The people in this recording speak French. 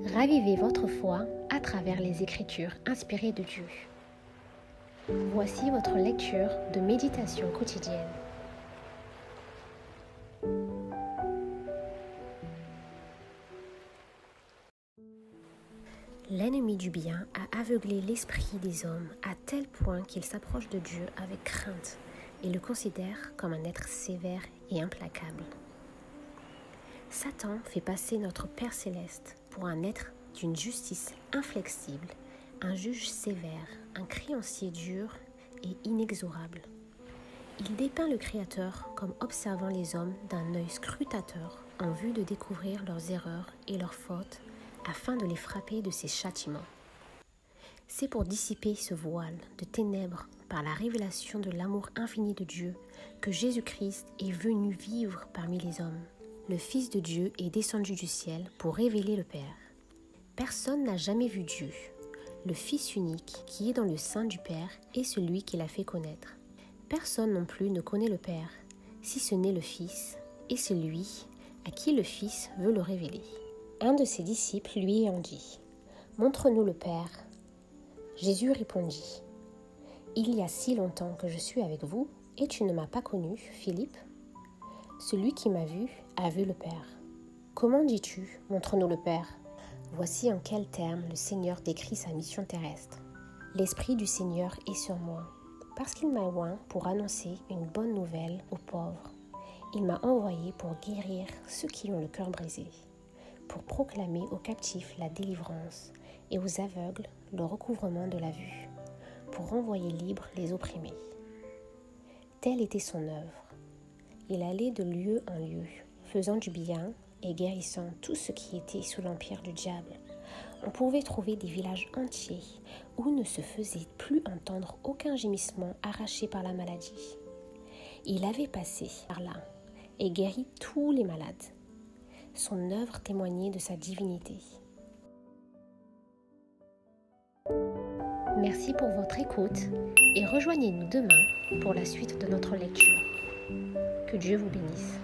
Ravivez votre foi à travers les Écritures inspirées de Dieu. Voici votre lecture de méditation quotidienne. L'ennemi du bien a aveuglé l'esprit des hommes à tel point qu'ils s'approchent de Dieu avec crainte et le considèrent comme un être sévère et implacable. Satan fait passer notre Père céleste pour un être d'une justice inflexible, un juge sévère, un créancier dur et inexorable. Il dépeint le Créateur comme observant les hommes d'un œil scrutateur en vue de découvrir leurs erreurs et leurs fautes afin de les frapper de ses châtiments. C'est pour dissiper ce voile de ténèbres par la révélation de l'amour infini de Dieu que Jésus-Christ est venu vivre parmi les hommes. Le Fils de Dieu est descendu du ciel pour révéler le Père. Personne n'a jamais vu Dieu. Le Fils unique qui est dans le sein du Père est celui qui l'a fait connaître. Personne non plus ne connaît le Père, si ce n'est le Fils, et celui à qui le Fils veut le révéler. Un de ses disciples lui ayant dit « Montre-nous le Père ». Jésus répondit « Il y a si longtemps que je suis avec vous, et tu ne m'as pas connu, Philippe ? Celui qui m'a vu a vu le Père. Comment dis-tu, montre-nous le Père ?» Voici en quels termes le Seigneur décrit sa mission terrestre. L'Esprit du Seigneur est sur moi, parce qu'il m'a oint pour annoncer une bonne nouvelle aux pauvres. Il m'a envoyé pour guérir ceux qui ont le cœur brisé, pour proclamer aux captifs la délivrance et aux aveugles le recouvrement de la vue, pour renvoyer libres les opprimés. Telle était son œuvre. Il allait de lieu en lieu, faisant du bien et guérissant tout ce qui était sous l'empire du diable. On pouvait trouver des villages entiers où ne se faisait plus entendre aucun gémissement arraché par la maladie. Il avait passé par là et guéri tous les malades. Son œuvre témoignait de sa divinité. Merci pour votre écoute et rejoignez-nous demain pour la suite de notre lecture. Que Dieu vous bénisse.